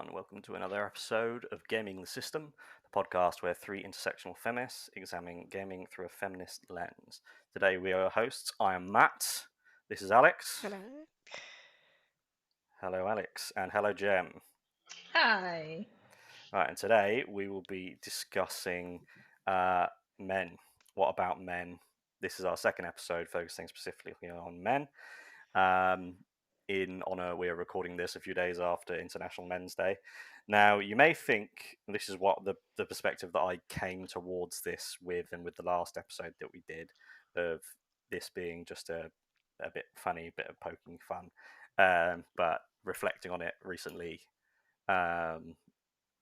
everyone. Welcome to another episode of Gaming the System, the podcast where three intersectional feminists examine gaming through a feminist lens. Today we are hosts. I am Matt. This is Alex. Hello. Hello, Alex. And hello, Jem. Hi. Right, and today we will be discussing men. What about men? This is our second episode focusing specifically on men. In honor, we are recording this a few days after International Men's Day. Now, you may think this is what the perspective that I came towards this with, and with the last episode that we did, of this being just a bit funny, a bit of poking fun. But reflecting on it recently, and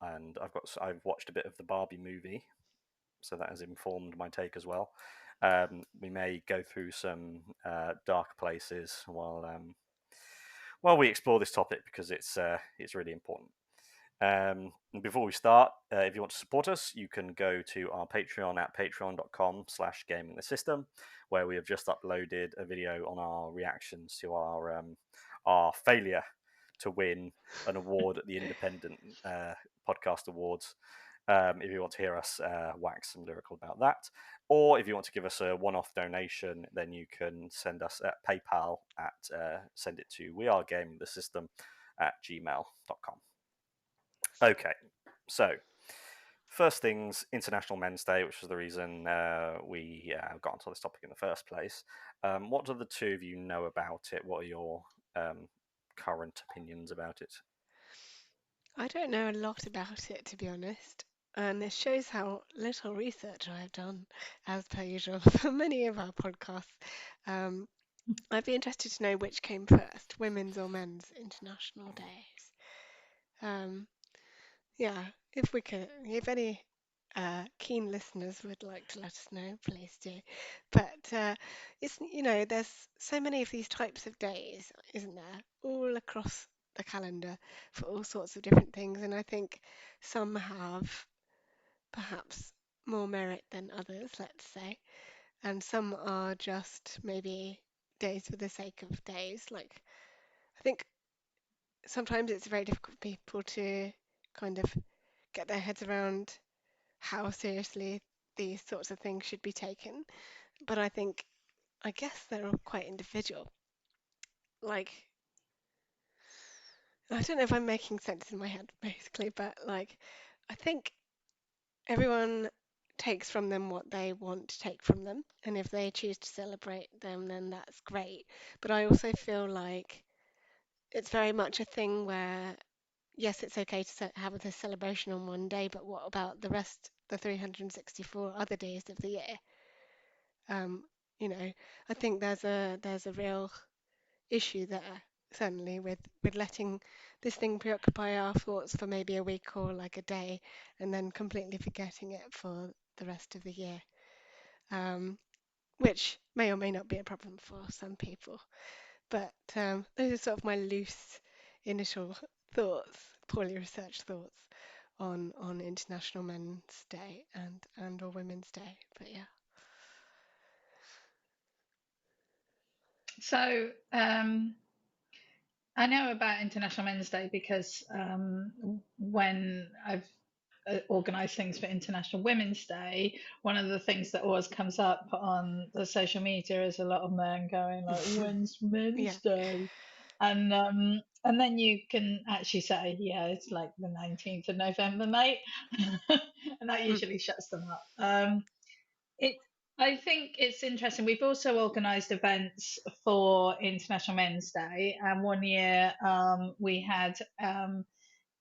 I've watched a bit of the Barbie movie, so that has informed my take as well. We may go through some dark places while we explore this topic because it's really important. Before we start, if you want to support us, you can go to our Patreon at patreon.com/gamingthesystem, where we have just uploaded a video on our reactions to our failure to win an award at the Independent Podcast Awards. If you want to hear us wax some lyrical about that, or if you want to give us a one-off donation, then you can send us at PayPal send it to wearegamingthesystem at gmail.com. Okay, so first things, International Men's Day, which was the reason we got onto this topic in the first place. What do the two of you know about it? What are your current opinions about it? I don't know a lot about it, to be honest, and it shows how little research I have done, as per usual, for many of our podcasts. Um, I'd be interested to know which came first, Women's or Men's International Days. Yeah, if any keen listeners would like to let us know, please do. But there's so many of these types of days, isn't there, all across the calendar for all sorts of different things, and I think some have perhaps more merit than others, let's say, and some are just maybe days for the sake of days. Like, I think sometimes it's very difficult for people to kind of get their heads around how seriously these sorts of things should be taken. But I guess they're all quite individual. Like, I don't know if I'm making sense in my head, basically, but like, I think everyone takes from them what they want to take from them. And if they choose to celebrate them, then that's great. But I also feel like it's very much a thing where, yes, it's okay to have this celebration on one day, but what about the rest, the 364 other days of the year? Um, I think there's a real issue there, certainly with letting this thing preoccupy our thoughts for maybe a week or like a day, and then completely forgetting it for the rest of the year, which may or may not be a problem for some people. But those are sort of my loose initial thoughts, poorly researched thoughts on International Men's Day and or Women's Day. But yeah. So I know about International Men's Day because when I've organised things for International Women's Day, one of the things that always comes up on the social media is a lot of men going like, "When's Yeah. Men's Day?" And then you can actually say, "Yeah, it's like the 19th of November, mate," and that Mm. usually shuts them up. It, I think it's interesting. We've also organised events for International Men's Day, and one year we had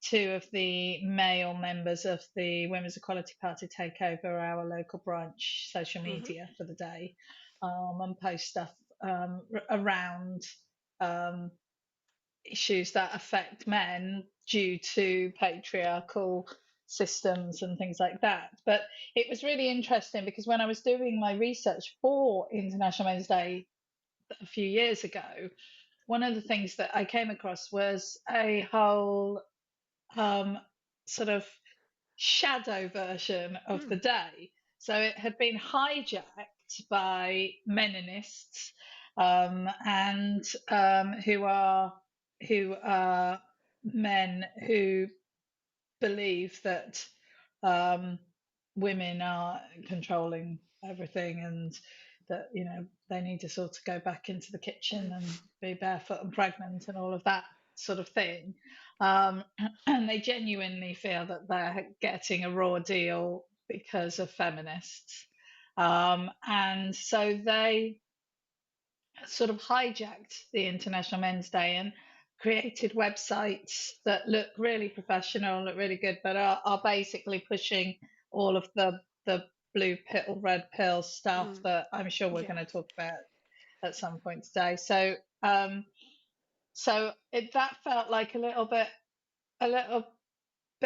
two of the male members of the Women's Equality Party take over our local branch social Mhm. media for the day, and post stuff around um, issues that affect men due to patriarchal systems and things like that. But it was really interesting because when I was doing my research for International Men's Day a few years ago, one of the things that I came across was a whole um, sort of shadow version of Mm. the day. So it had been hijacked by meninists and who are men who believe that women are controlling everything, and that they need to sort of go back into the kitchen and be barefoot and pregnant and all of that sort of thing. And they genuinely feel that they're getting a raw deal because of feminists. And so they sort of hijacked the International Men's Day and created websites that look really professional, look really good, but are basically pushing all of the blue pill, red pill stuff that I'm sure we're Yeah. going to talk about at some point today. So that felt like a little bit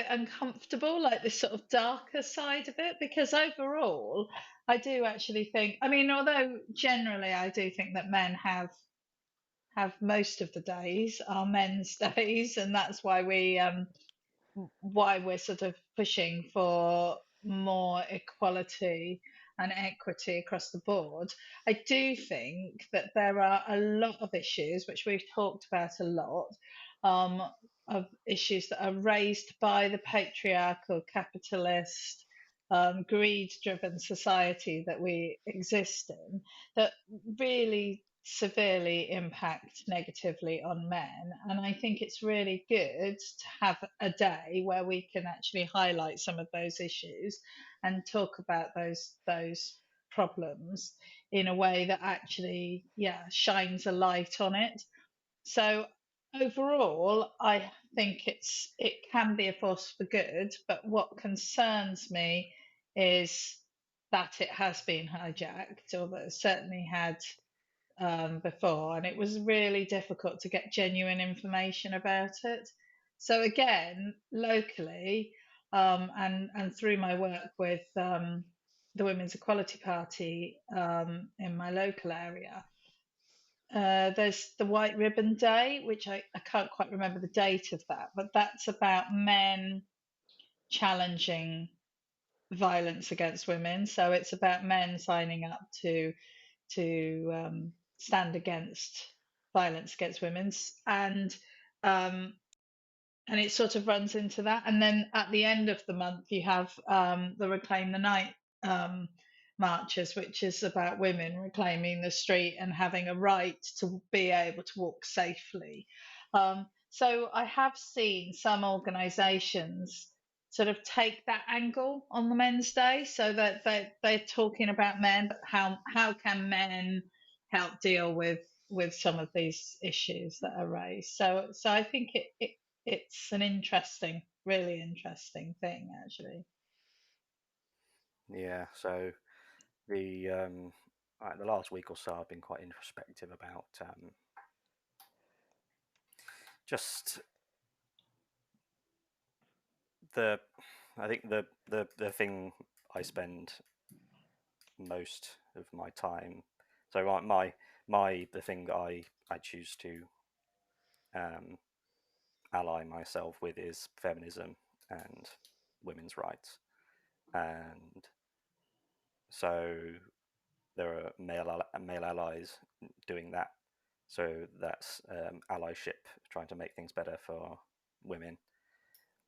uncomfortable, like this sort of darker side of it, because overall, I do actually think, I mean, although generally I do think that men have most of the days are men's days, and that's why we're sort of pushing for more equality and equity across the board. I do think that there are a lot of issues which we've talked about a lot, of issues that are raised by the patriarchal, capitalist, greed-driven society that we exist in, that really severely impact negatively on men. And I think it's really good to have a day where we can actually highlight some of those issues and talk about those problems in a way that actually shines a light on it. So overall, I think it can be a force for good, but what concerns me is that it has been hijacked, or that it certainly had before, and it was really difficult to get genuine information about it. So again, locally, and through my work with the Women's Equality Party in my local area, there's the White Ribbon Day, which I can't quite remember the date of that, but that's about men challenging violence against women. So it's about men signing up to stand against violence against women, um, and it sort of runs into that. And then at the end of the month, you have the Reclaim the Night marches, which is about women reclaiming the street and having a right to be able to walk safely. So I have seen some organisations sort of take that angle on the Men's Day, so that they're talking about men, but how can men help deal with some of these issues that are raised. So I think it's an interesting, really interesting thing, actually. Yeah. So the last week or so, I've been quite introspective about just the. I think the thing I spend most of my time. So the thing that I choose to um, ally myself with is feminism and women's rights, and so there are male allies doing that. So that's allyship, trying to make things better for women,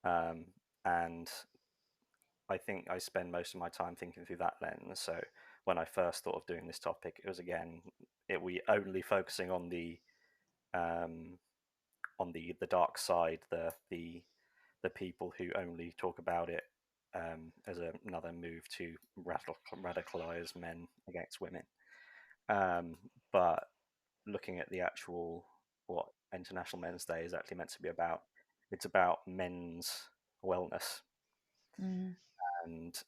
and I think I spend most of my time thinking through that lens. So when I first thought of doing this topic, it was we only focusing on the dark side, the people who only talk about it as another move to radicalize men against women. But looking at the actual what International Men's Day is actually meant to be about, it's about men's wellness. And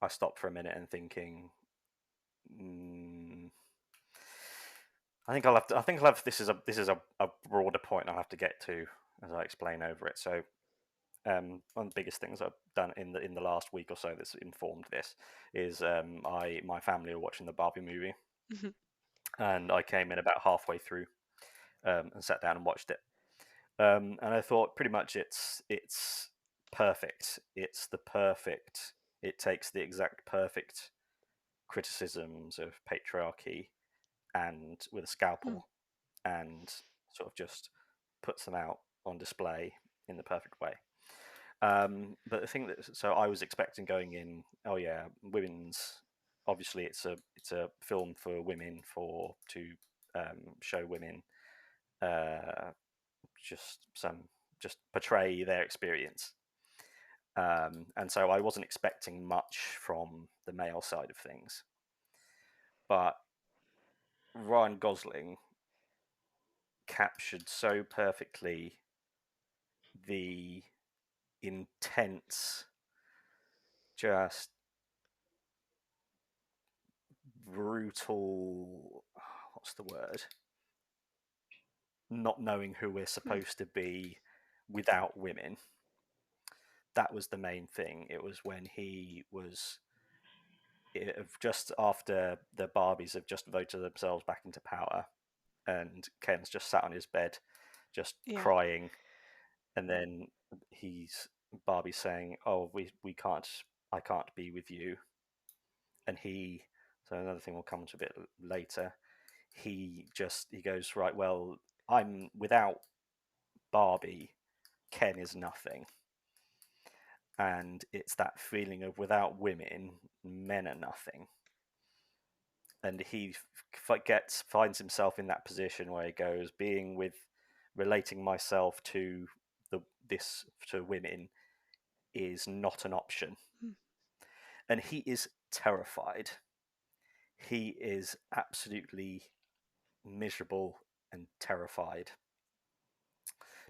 I stopped for a minute and thinking, I think I'll have this is a broader point I'll have to get to as I explain over it. So one of the biggest things I've done in the last week or so that's informed this is my family are watching the Barbie movie, and I came in about halfway through and sat down and watched it, and I thought pretty much it's perfect. It's the perfect. It takes the exact perfect criticisms of patriarchy and with a scalpel and sort of just puts them out on display in the perfect way. But the thing that, so I was expecting going in, oh yeah, women's, obviously it's a film for women, to show women, uh, just portray their experience. And so I wasn't expecting much from the male side of things. But Ryan Gosling captured so perfectly the intense, just brutal, what's the word? Not knowing who we're supposed to be without women. That was the main thing. It was when he was just after the Barbies have just voted themselves back into power, and Ken's just sat on his bed, just Yeah. crying, and then Barbie's saying, "Oh, we can't, I can't be with you," and so another thing we'll come to a bit later. He goes, right, well, I'm without Barbie, Ken is nothing. And it's that feeling of without women, men are nothing. And he finds himself in that position where he goes, relating myself to women is not an option. And he is terrified. He is absolutely miserable and terrified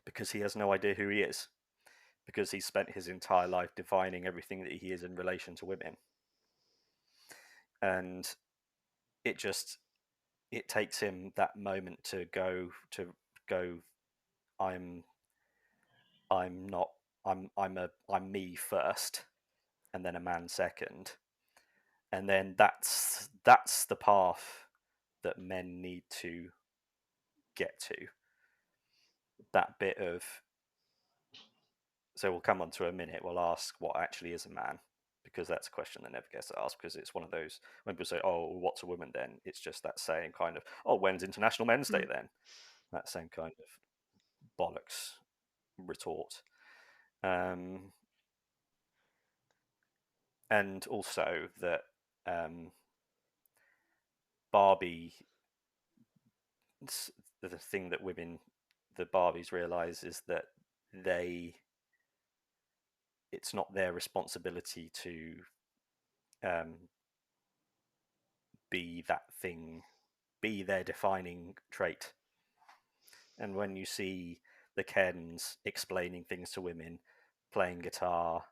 because he has no idea who he is, because he spent his entire life defining everything that he is in relation to women. And it takes him that moment to go, I'm not, I'm me first, and then a man second. And then that's the path that men need to get to. That bit of, so we'll come on to a minute, we'll ask what actually is a man, because that's a question that never gets asked, because it's one of those, when people say, oh, what's a woman then? It's just that saying kind of, oh, when's International Men's Day then? That same kind of bollocks retort. And also that Barbie, the thing that the Barbies realize is that it's not their responsibility to be that thing, be their defining trait. And when you see the Kens explaining things to women, playing guitar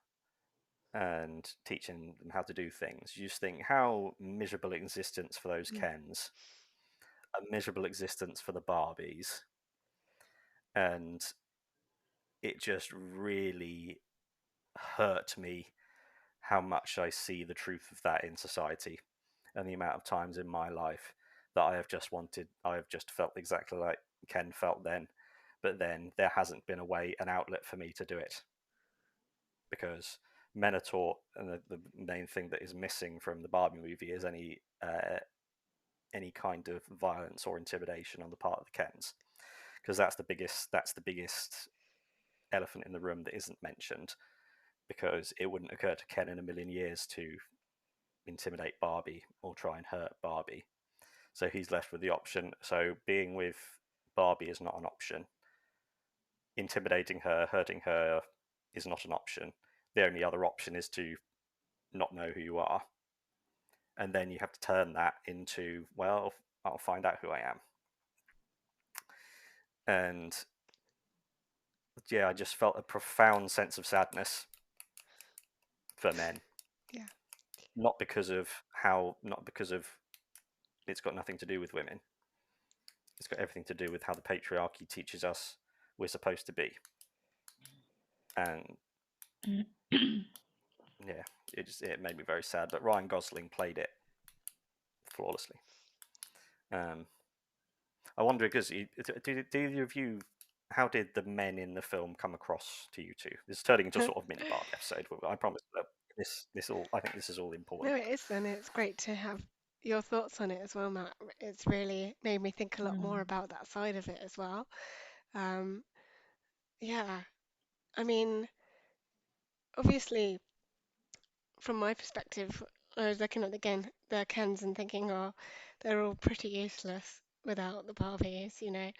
and teaching them how to do things, you just think, how miserable existence for those Kens, a miserable existence for the Barbies. And it just really hurt me how much I see the truth of that in society, and the amount of times in my life that I have just felt exactly like Ken felt then, but then there hasn't been an outlet for me to do it, because men are taught, and the main thing that is missing from the Barbie movie is any kind of violence or intimidation on the part of the Kens, because that's the biggest elephant in the room that isn't mentioned, because it wouldn't occur to Ken in a million years to intimidate Barbie or try and hurt Barbie. So he's left with the option. So being with Barbie is not an option. Intimidating her, hurting her is not an option. The only other option is to not know who you are. And then you have to turn that into, well, I'll find out who I am. And yeah, I just felt a profound sense of sadness for men. Yeah. Not because of it's got nothing to do with women. It's got everything to do with how the patriarchy teaches us we're supposed to be. And yeah, it made me very sad. But Ryan Gosling played it flawlessly. I wonder, because do either of you, how did the men in the film come across to you two? This is turning into sort of mini Barbie episode. I promise that I think this is all important. No, it is, and it's great to have your thoughts on it as well, Matt. It's really made me think a lot more about that side of it as well. yeah, I mean, obviously, from my perspective, I was looking at the Kens and thinking, oh, they're all pretty useless without the Barbies, you know.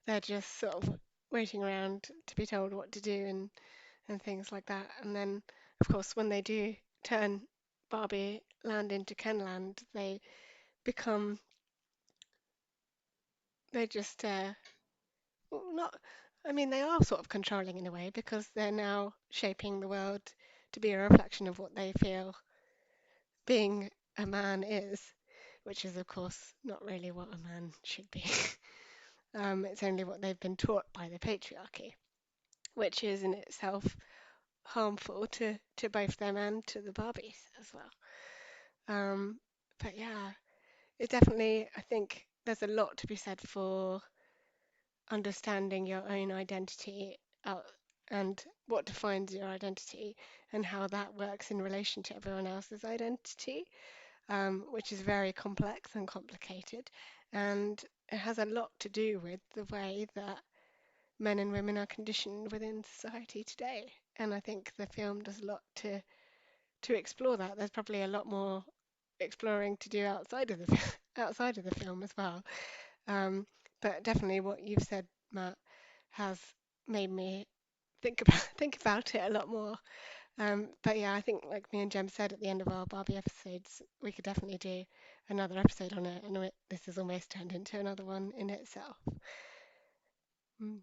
They're just sort of waiting around to be told what to do and things like that. And then, of course, when they do turn Barbie Land into Kenland, become, they just, well, not, I mean, they are sort of controlling in a way because they're now shaping the world to be a reflection of what they feel being a man is, which is, of course, not really what a man should be. It's only what they've been taught by the patriarchy, which is in itself harmful to both them and to the Barbies as well. But yeah, it definitely, I think there's a lot to be said for understanding your own identity out and what defines your identity and how that works in relation to everyone else's identity, which is very complex and complicated. And it has a lot to do with the way that men and women are conditioned within society today. And I think the film does a lot to explore that. There's probably a lot more exploring to do outside of the outside of the film as well. Um, but definitely what you've said, Matt, has made me think about it a lot more. But yeah, I think like me and Jem said at the end of our Barbie episodes, we could definitely do another episode on it, and this has almost turned into another one in itself. Mm.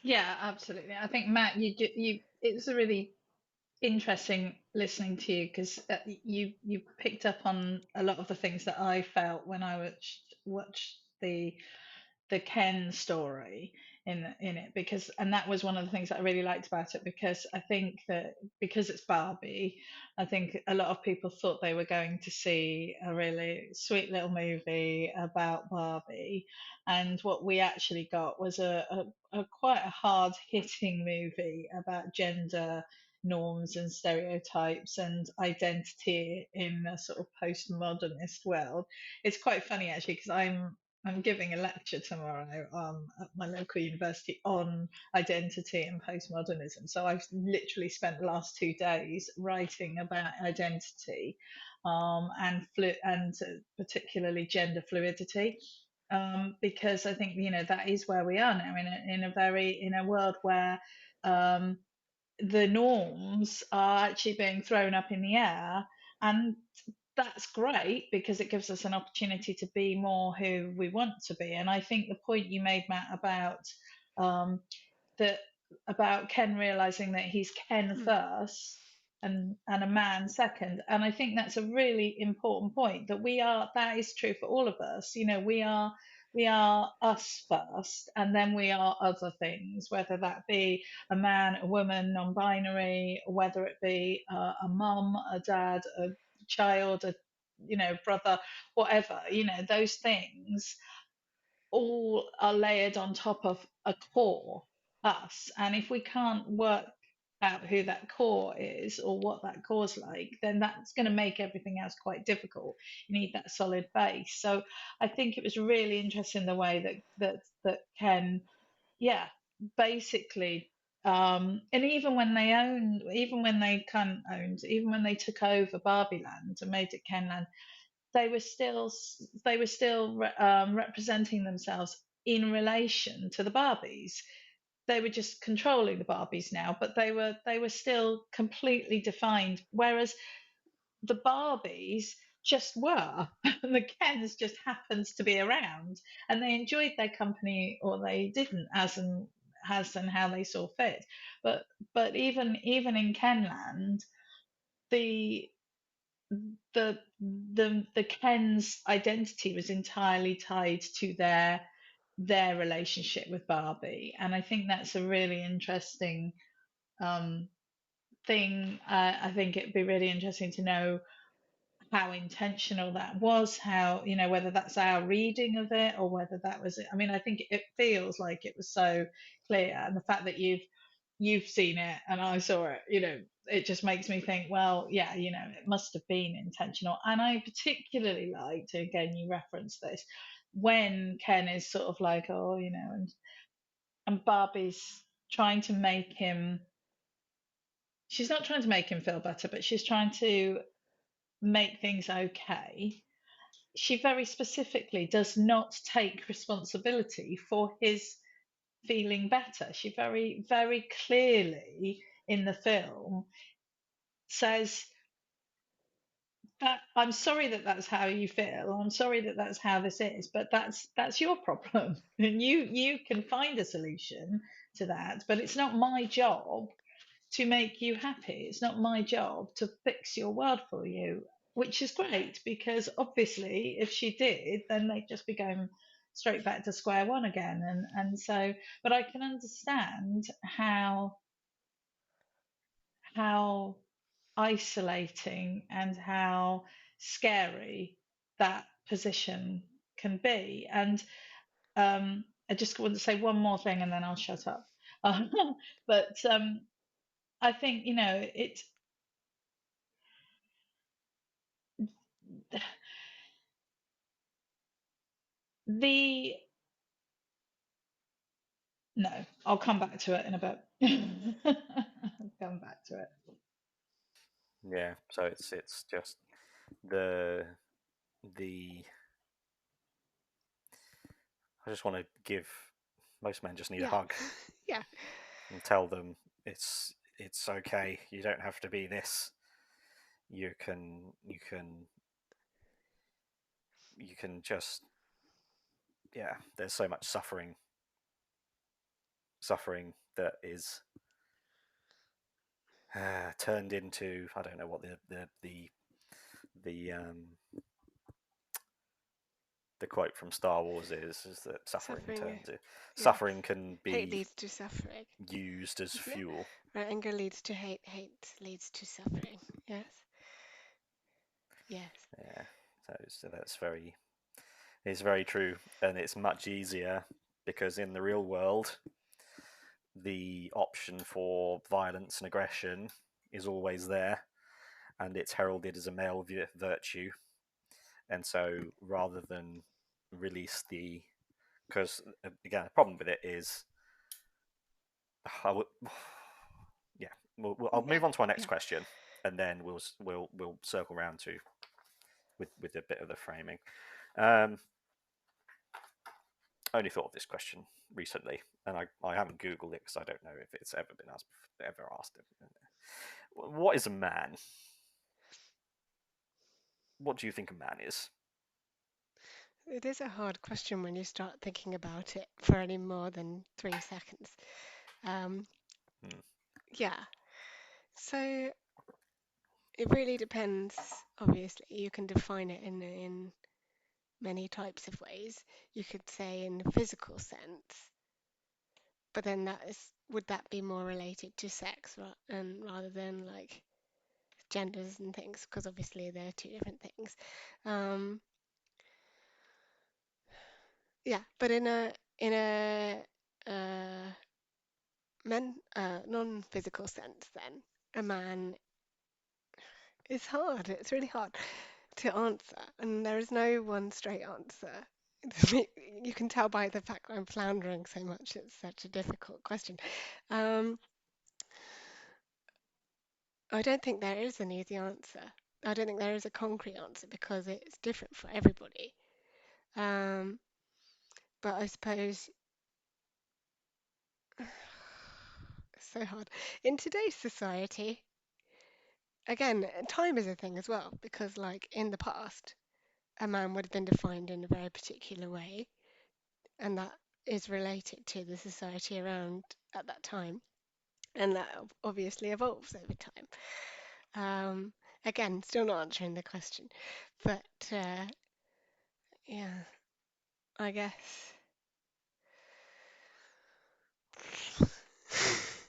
Yeah, absolutely. I think Matt, it was a really interesting listening to you because you picked up on a lot of the things that I felt when I watched the Ken story in it, because and that was one of the things that I really liked about it, because I think that because it's Barbie, I think a lot of people thought they were going to see a really sweet little movie about Barbie, and what we actually got was a quite a hard hitting movie about gender norms and stereotypes and identity in a sort of postmodernist world. It's quite funny actually because I'm giving a lecture tomorrow at my local university on identity and postmodernism. So I've literally spent the last 2 days writing about identity and particularly gender fluidity. Because I think that is where we are now in a world where um, the norms are actually being thrown up in the air, and that's great because it gives us an opportunity to be more who we want to be. And I think the point you made, Matt, um, that about Ken realizing that he's Ken Mm. first and a man second, and I think that's a really important point, that is true for all of us. We are us first, and then we are other things, whether that be a man, a woman, non-binary, whether it be a mum, a dad, a child, a brother, whatever. Those things all are layered on top of a core, us. And if we can't work out who that core is or what that core's like, then that's going to make everything else quite difficult. You need that solid base. So I think it was really interesting the way that Ken, yeah, basically, and even when they took over Barbie Land and made it Kenland, they were still representing themselves in relation to the Barbies. They were just controlling the Barbies now, but they were still completely defined. Whereas the Barbies just were, the Kens just happens to be around, and they enjoyed their company or they didn't, as and how they saw fit. But even in Kenland, the the Ken's identity was entirely tied to their relationship with Barbie, and I think that's a really interesting um, thing. I think it'd be really interesting to know how intentional that was, how whether that's our reading of it or whether that was it. I mean, I think it feels like it was so clear, and the fact that you've seen it and I saw it, it just makes me think, well, yeah, it must have been intentional. And I particularly liked, again, you referenced this, when Ken is sort of like, oh, you know, and Barbie's trying to make him, she's not trying to make him feel better, but she's trying to make things okay. She very specifically does not take responsibility for his feeling better. She very, very clearly in the film says that I'm sorry that that's how you feel. I'm sorry that that's how this is, but that's your problem, and you can find a solution to that. But it's not my job to make you happy. It's not my job to fix your world for you, which is great because obviously if she did, then they'd just be going straight back to square one again. And so, but I can understand how isolating and how scary that position can be. And I just want to say one more thing and then I'll shut up. Um, but I think, you know, the no, I'll come back to it in a bit. I'll come back to it. Yeah, so it's just the the I just want to give most men just need a Yeah. hug Yeah. and tell them it's okay. You don't have to be this. You can just, yeah. There's so much suffering that is turned into, I don't know what the the quote from Star Wars is that Suffering. Yes. suffering can Hate be leads to suffering, used as isn't it? fuel. Right, anger leads to hate. Hate leads to suffering. Yes. Yes. Yeah, so that's very it's very true, and it's much easier because in the real world, the option for violence and aggression is always there, and it's heralded as a male virtue. And so, rather than release the, because again, the problem with it is, I would, yeah, I'll Yeah. move on to our next Yeah. question, and then we'll circle around to with a bit of the framing. Only thought of this question recently, and I haven't Googled it because I don't know if it's ever been asked. What is a man? What do you think a man is? It is a hard question when you start thinking about it for any more than 3 seconds. Um, Hmm. yeah. So it really depends. Obviously, you can define it in many types of ways. You could say in the physical sense, but then would that be more related to sex and rather than like genders and things? Because obviously they're two different things. Um, yeah, but in a non-physical sense, then a man is hard. It's really hard to answer, and there is no one straight answer. You can tell by the fact I'm floundering so much. It's such a difficult question. Um, I don't think there is an easy answer. I don't think there is a concrete answer because it's different for everybody. Um, but I suppose it's so hard. In today's society, again, time is a thing as well because, like in the past, a man would have been defined in a very particular way, and that is related to the society around at that time, and that obviously evolves over time. Again, still not answering the question, but yeah, I guess.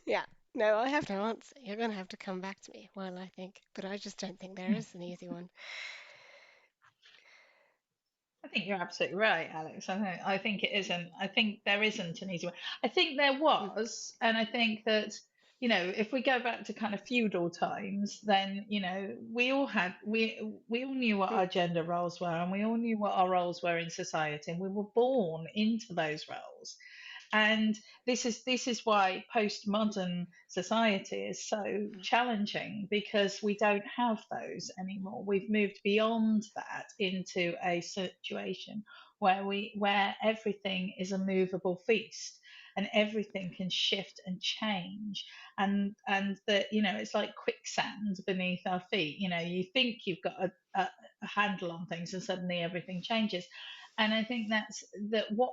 Yeah, no, I have no answer. You're going to have to come back to me while I think, but I just don't think there is an easy one. I think you're absolutely right, Alex. I think it isn't. I think there isn't an easy way. I think there Mm. was, and I think that you know, if we go back to kind of feudal times, then, you know, we all knew what our gender roles were, and we all knew what our roles were in society, and we were born into those roles. And this is why postmodern society is so challenging, because we don't have those anymore. We've moved beyond that into a situation where everything is a movable feast, and everything can shift and change, and that, you know, it's like quicksand beneath our feet. You know, you think you've got a handle on things, and suddenly everything changes. And I think that's that what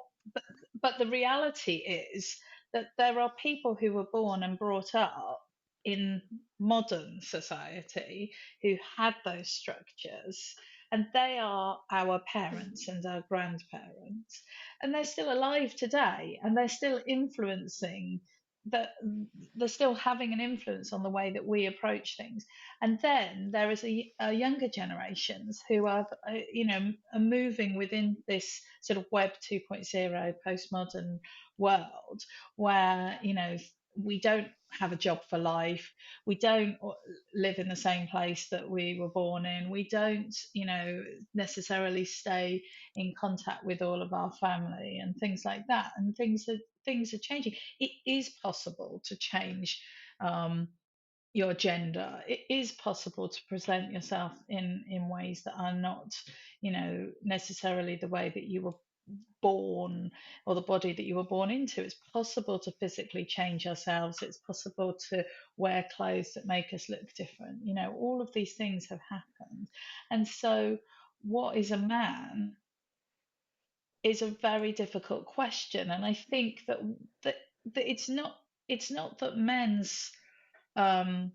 but the reality is that there are people who were born and brought up in modern society who had those structures, and they are our parents and our grandparents, and they're still alive today, and they're still influencing that, they're still having an influence on the way that we approach things. And then there is a younger generations who you know, are moving within this sort of web 2.0 postmodern world, where, you know, we don't have a job for life, we don't live in the same place that we were born in, we don't, you know, necessarily stay in contact with all of our family and things like that, and things are changing. It is possible to change your gender. It is possible to present yourself in ways that are not, you know, necessarily the way that you were born, or the body that you were born into. It's possible to physically change ourselves. It's possible to wear clothes that make us look different. You know, all of these things have happened. And so, what is a man is a very difficult question. And I think that, that it's not that men's um,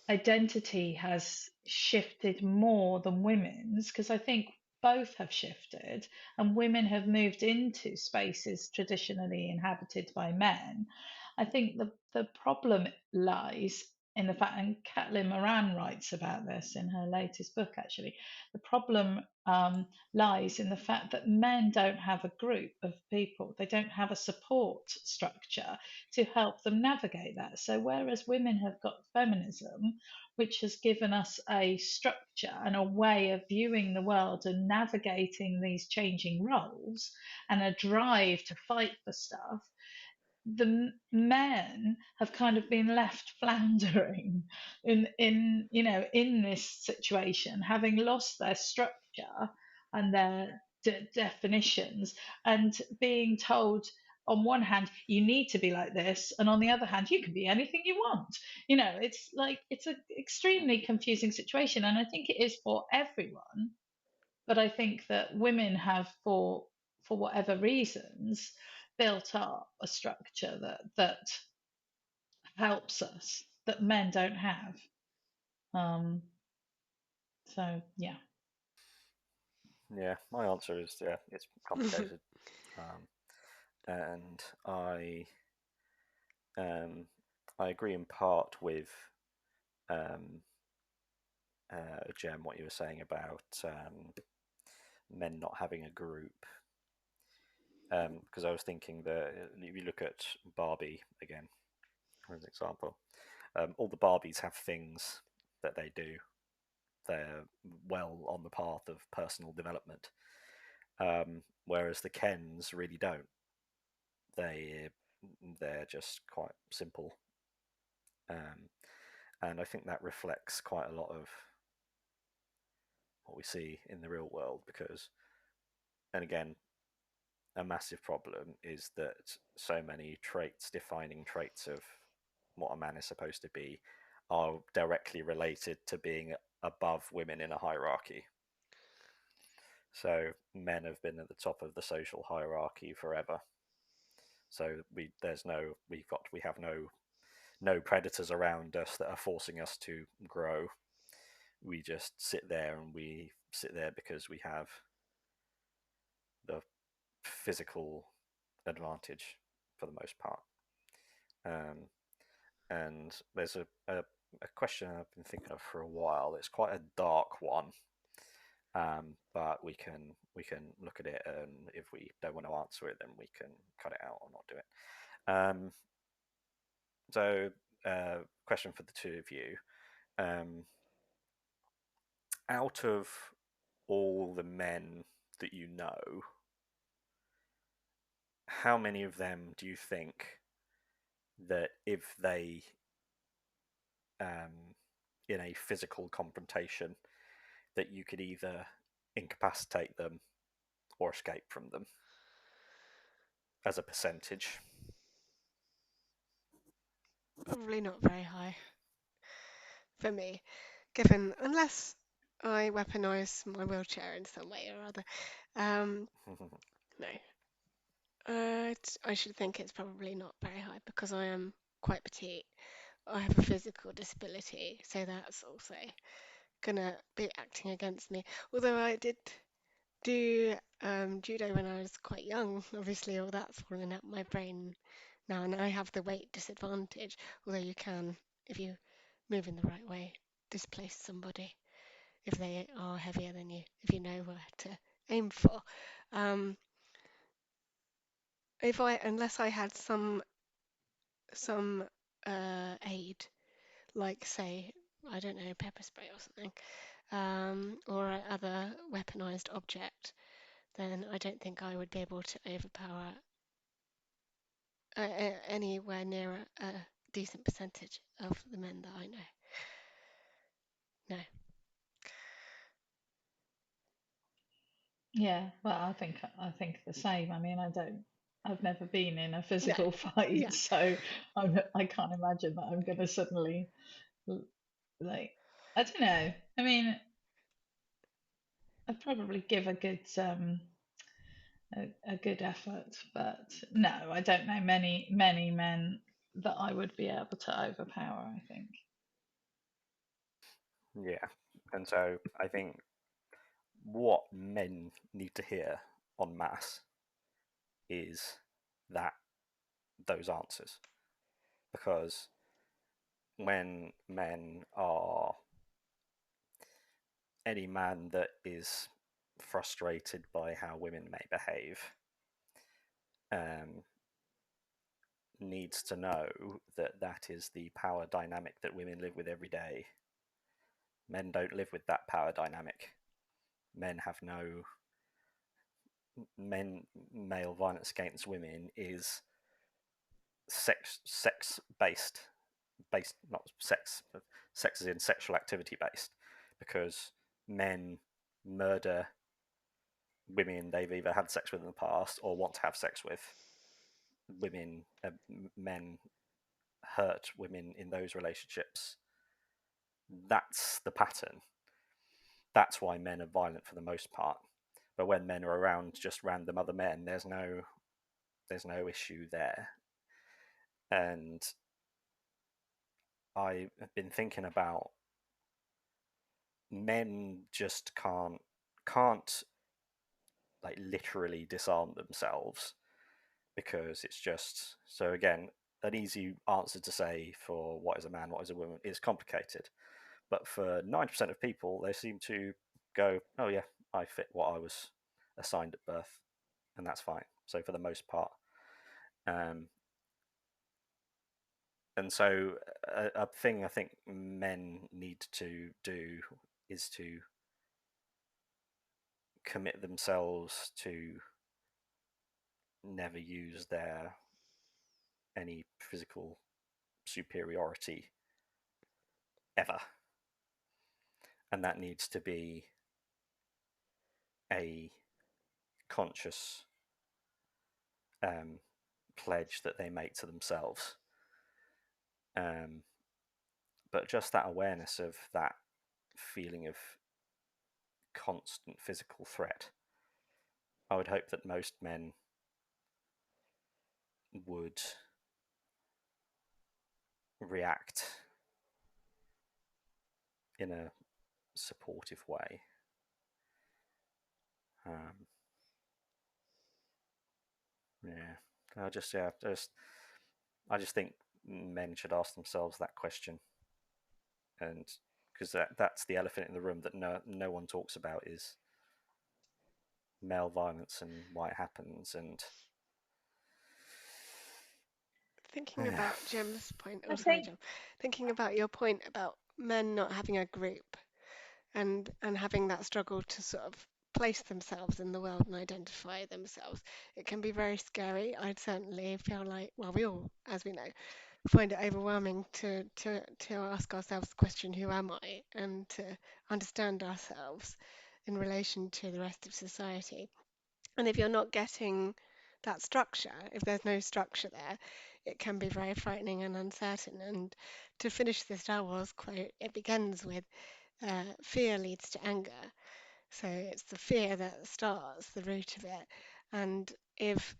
identity has shifted more than women's, because I think both have shifted, and women have moved into spaces traditionally inhabited by men. I think the problem lies in the fact, and Caitlin Moran writes about this in her latest book actually, the problem lies in the fact that men don't have a group of people, they don't have a support structure to help them navigate that. So whereas women have got feminism, which has given us a structure and a way of viewing the world and navigating these changing roles, and a drive to fight for stuff, the men have kind of been left floundering in you know, in this situation, having lost their structure and their definitions, and being told, on one hand, you need to be like this, and on the other hand, you can be anything you want. You know, it's like, it's an extremely confusing situation, and I think it is for everyone. But I think that women have, for whatever reasons, built up a structure that helps us, that men don't have. Um, so yeah. Yeah, my answer is yeah, it's complicated, and I agree in part with um, Jem, what you were saying about men not having a group. Because I was thinking that if you look at Barbie again, as an example, all the Barbies have things that they do. They're well on the path of personal development, whereas the Kens really don't. They're just quite simple, and I think that reflects quite a lot of what we see in the real world. Because, and again, a massive problem is that so many traits, defining traits of what a man is supposed to be, are directly related to being above women in a hierarchy. So men have been at the top of the social hierarchy forever. So we have no predators around us that are forcing us to grow. We just sit there, and we sit there because we have the physical advantage for the most part. And there's a question I've been thinking of for a while. It's quite a dark one, but we can look at it, and if we don't want to answer it, then we can cut it out or not do it. So question for the two of you. Out of all the men that you know, how many of them do you think that if they, in a physical confrontation, that you could either incapacitate them or escape from them as a percentage? Probably not very high for me, given unless I weaponise my wheelchair in some way or other. No, I should think it's probably not very high because I am quite petite. I have a physical disability, so that's also gonna be acting against me. Although I did do judo when I was quite young, obviously all that's fallen out my brain now, and I have the weight disadvantage. Although you can, if you move in the right way, displace somebody if they are heavier than you, if you know where to aim for. If I, unless I had some aid, like say, I don't know, pepper spray or something, or other weaponized object, then I don't think I would be able to overpower anywhere near a decent percentage of the men that I know. No. Yeah, well, I think the same. I mean, I've never been in a physical No. fight, Yeah. so I can't imagine that I'm going to suddenly like, I don't know. I mean, I'd probably give a good effort, but no, I don't know many men that I would be able to overpower, I think. Yeah, and so I think what men need to hear en masse is that those answers, because when men are any man that is frustrated by how women may behave, um, needs to know that that is the power dynamic that women live with every day. Men don't live with that power dynamic. Men have no male violence against women is sex based, not sex, but sex is in sexual activity based, because men murder women they've either had sex with in the past or want to have sex with. Women, men hurt women in those relationships. That's the pattern. That's why men are violent for the most part. But when men are around just random other men, there's no issue there. And I've been thinking about men just can't like literally disarm themselves, because it's just, so again, an easy answer to say for what is a man, what is a woman, is complicated. But for 90% of people, they seem to go, oh yeah, I fit what I was assigned at birth, and that's fine. So for the most part, and so a thing I think men need to do is to commit themselves to never use their any physical superiority ever, and that needs to be a conscious pledge that they make to themselves. But just that awareness of that feeling of constant physical threat, I would hope that most men would react in a supportive way. Yeah, I just think men should ask themselves that question, and because that's the elephant in the room that no one talks about, is male violence and why it happens. And Thinking Yeah. about Jem's point, I oh sorry, think Jem. Thinking about your point about men not having a group and having that struggle to sort of place themselves in the world and identify themselves, it can be very scary. I'd certainly feel like, well, we all, as we know, find it overwhelming to ask ourselves the question, who am I? And to understand ourselves in relation to the rest of society. And if you're not getting that structure, if there's no structure there, it can be very frightening and uncertain. And to finish this Star Wars quote, it begins with fear leads to anger. So it's the fear that starts the root of it. And if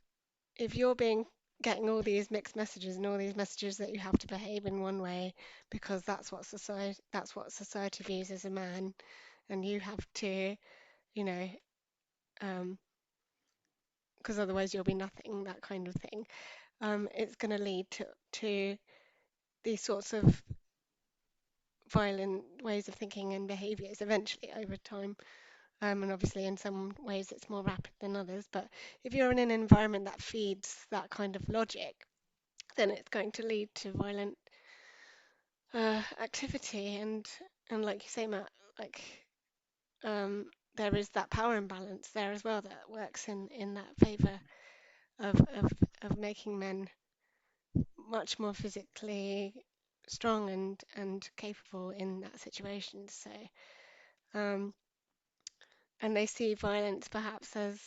you're being getting all these mixed messages and all these messages that you have to behave in one way because that's what society views as a man, and you have to, you know, because otherwise you'll be nothing, that kind of thing. It's going to lead to these sorts of violent ways of thinking and behaviours eventually over time. And obviously, in some ways, it's more rapid than others. But if you're in an environment that feeds that kind of logic, then it's going to lead to violent activity. And like you say, Matt, like um, there is that power imbalance there as well that works in that favour of making men much more physically strong and capable in that situation. So um, and they see violence perhaps as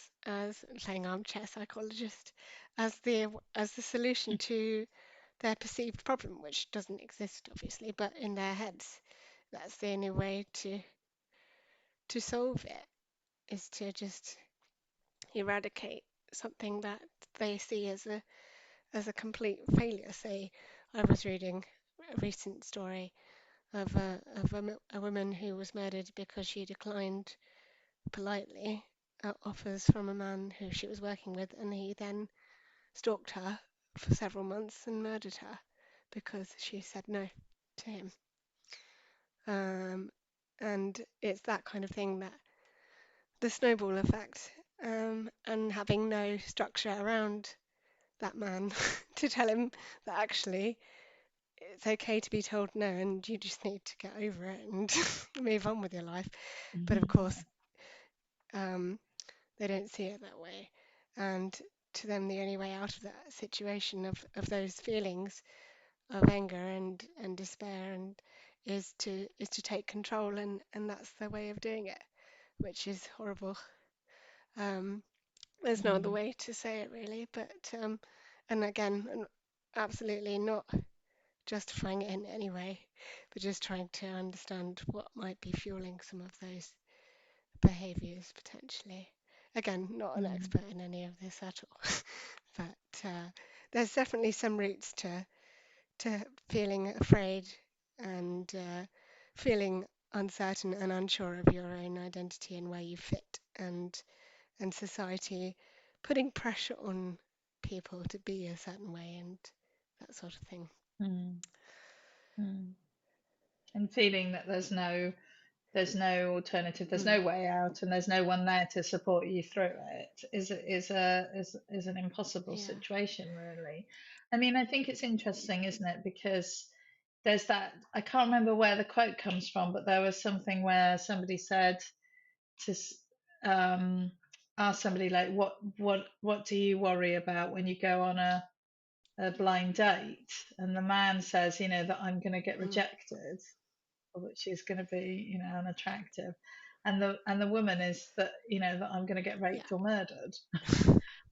playing armchair psychologist as the solution to their perceived problem, which doesn't exist obviously, but in their heads, that's the only way to solve it, is to just eradicate something that they see as a complete failure. Say, I was reading a recent story of a woman who was murdered because she declined politely offers from a man who she was working with, and he then stalked her for several months and murdered her because she said no to him. And it's that kind of thing, that the snowball effect, and having no structure around that man to tell him that actually it's okay to be told no and you just need to get over it and move on with your life. But of course, um, they don't see it that way. And to them, the only way out of that situation of those feelings of anger and despair and is to take control, and that's their way of doing it, which is horrible. Um, there's no other mm, way to say it really, but and again, absolutely not justifying it in any way, but just trying to understand what might be fueling some of those behaviours potentially. Again, not an mm, expert in any of this at all, but there's definitely some roots to feeling afraid and feeling uncertain and unsure of your own identity and where you fit, and society putting pressure on people to be a certain way and that sort of thing. mm, mm. And feeling that there's no alternative, there's Mm, no way out, and there's no one there to support you through it is an impossible yeah. situation, really. I mean, I think it's interesting, isn't it? Because there's that, I can't remember where the quote comes from, but there was something where somebody said to ask somebody like, what do you worry about when you go on a blind date? And the man says, that I'm going to get Mm, rejected, which is going to be, unattractive. And the woman is that, that I'm going to get yeah. raped or murdered,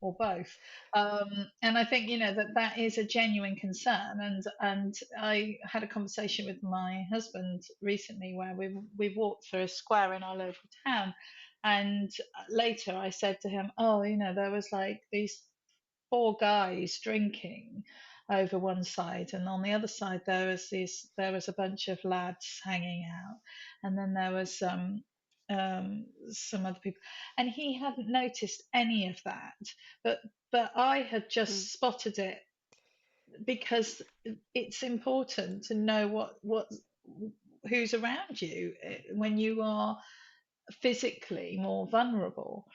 or both. And I think, that is a genuine concern. And I had a conversation with my husband recently where we walked through a square in our local town, and later I said to him, oh, there was like these four guys drinking over one side, and on the other side there was a bunch of lads hanging out, and then there was some other people, and he hadn't noticed any of that, but I had Mm, just spotted it, because it's important to know what who's around you when you are physically more vulnerable.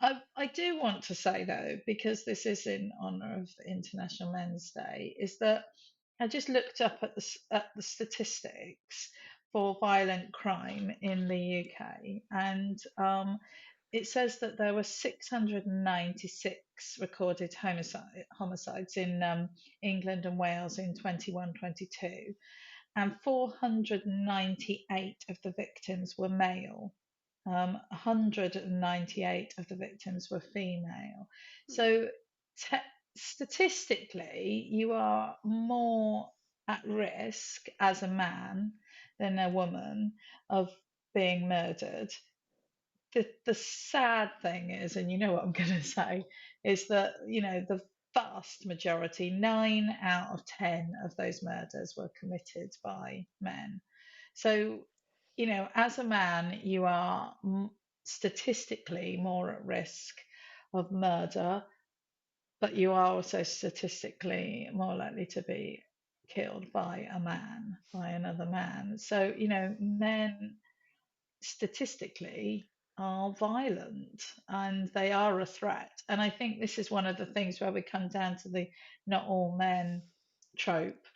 I do want to say though, because this is in honour of International Men's Day, is that I just looked up at the statistics for violent crime in the UK, and it says that there were 696 recorded homicides in England and Wales in 21-22, and 498 of the victims were male. 198 of the victims were female. So, statistically, you are more at risk as a man than a woman of being murdered. The sad thing is, and you know what I'm going to say, is that, the vast majority, 9 out of 10 of those murders were committed by men. So, as a man, you are statistically more at risk of murder, but you are also statistically more likely to be killed by another man. So, men statistically are violent and they are a threat. And I think this is one of the things where we come down to the not all men trope.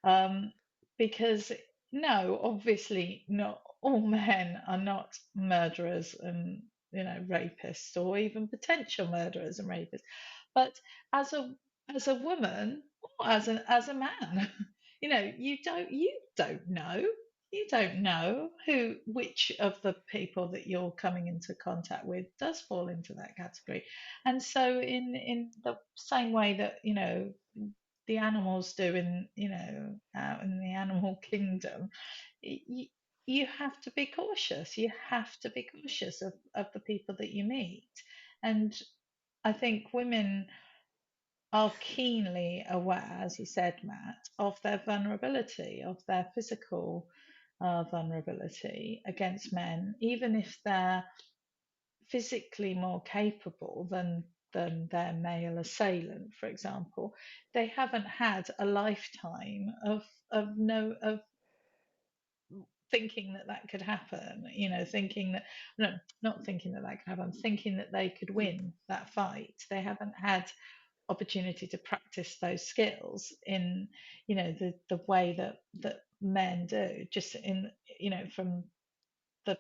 Um, because, no, obviously, not all men are not murderers and, rapists, or even potential murderers and rapists. But as a woman, or as a man, you don't know. You don't know which of the people that you're coming into contact with does fall into that category. And so, in the same way that, the animals do out in the animal kingdom, you, you have to be cautious. You have to be cautious of the people that you meet. And I think women are keenly aware, as you said, Matt, of their vulnerability, of their physical vulnerability against men, even if they're physically more capable than their male assailant, for example. They haven't had a lifetime of thinking that could happen, thinking that, no, not thinking that could happen, thinking that they could win that fight. They haven't had opportunity to practice those skills in, the way that men do, just in, from the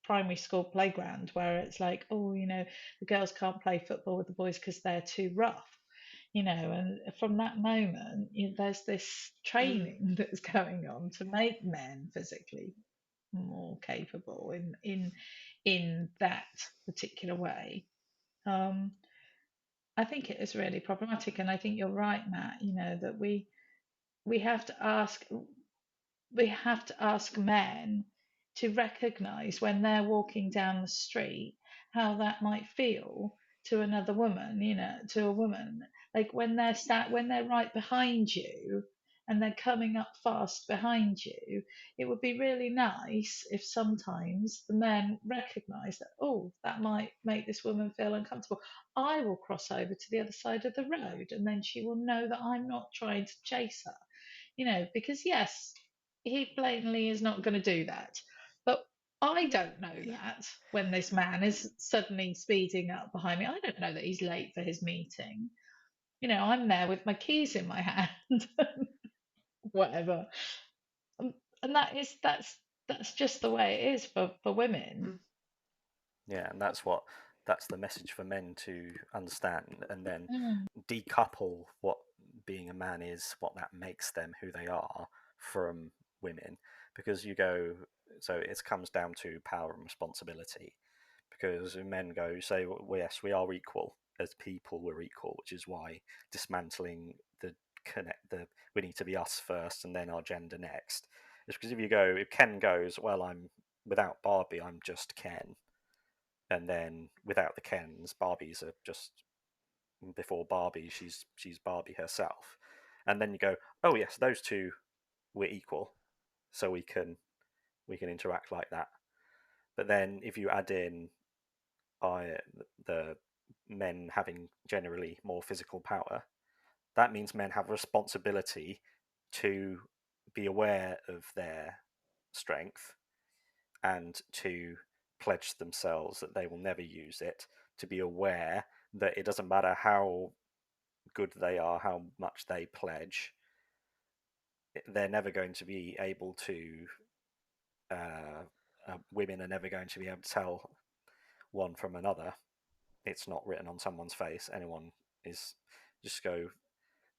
primary school playground, where it's like, oh, the girls can't play football with the boys because they're too rough. And from that moment, there's this training that's going on to make men physically more capable in that particular way. I think it is really problematic, and I think you're right, Matt. That we have to ask men to recognize when they're walking down the street how that might feel to another woman, to a woman. Like when they're right behind you and they're coming up fast behind you, it would be really nice if sometimes the men recognize that, oh, that might make this woman feel uncomfortable. I will cross over to the other side of the road, and then she will know that I'm not trying to chase her. Because yes, he blatantly is not going to do that. But I don't know that when this man is suddenly speeding up behind me. I don't know that he's late for his meeting. I'm there with my keys in my hand, whatever. And that's just the way it is for women. Yeah, and that's the message for men to understand, and then decouple what being a man is, what that makes them who they are, from women. Because so it comes down to power and responsibility. Because men say, well, yes, we are equal as people, we're equal, which is why dismantling the we need to be us first and then our gender next. It's because if Ken goes, well, I'm without Barbie, I'm just Ken, and then without the Kens, Barbies are just before Barbie, she's Barbie herself, and then you go, oh yes, those two, we're equal, so we can interact like that. But then if you add in the men having generally more physical power, that means men have a responsibility to be aware of their strength and to pledge themselves that they will never use it, to be aware that it doesn't matter how good they are, how much they pledge, they're never going to be able to. Women are never going to be able to tell one from another. It's not written on someone's face. Anyone is just go,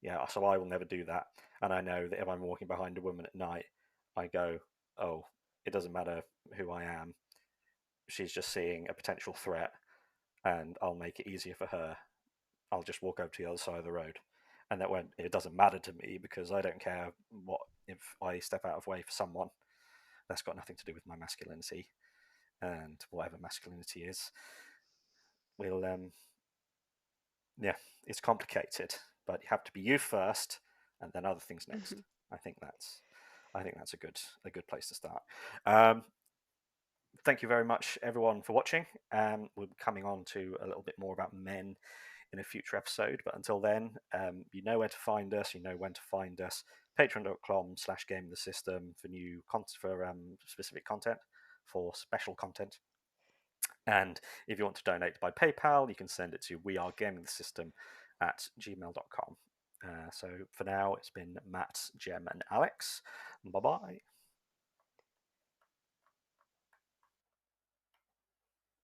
yeah. So I will never do that. And I know that if I'm walking behind a woman at night, I go, oh, it doesn't matter who I am. She's just seeing a potential threat, and I'll make it easier for her. I'll just walk over to the other side of the road. And that when it doesn't matter to me, because I don't care what if I step out of way for someone. That's got nothing to do with my masculinity, and whatever masculinity is. We'll yeah, it's complicated, but you have to be you first, and then other things next. I think that's a good place to start. Thank you very much, everyone, for watching. We'll be coming on to a little bit more about men in a future episode, but until then, you know where to find us. You know when to find us. Patreon.com/Game the System for new for specific content, for special content. And if you want to donate by PayPal, you can send it to wearegamingthesystem@gmail.com. So for now, it's been Matt, Jem, and Alex. Bye bye.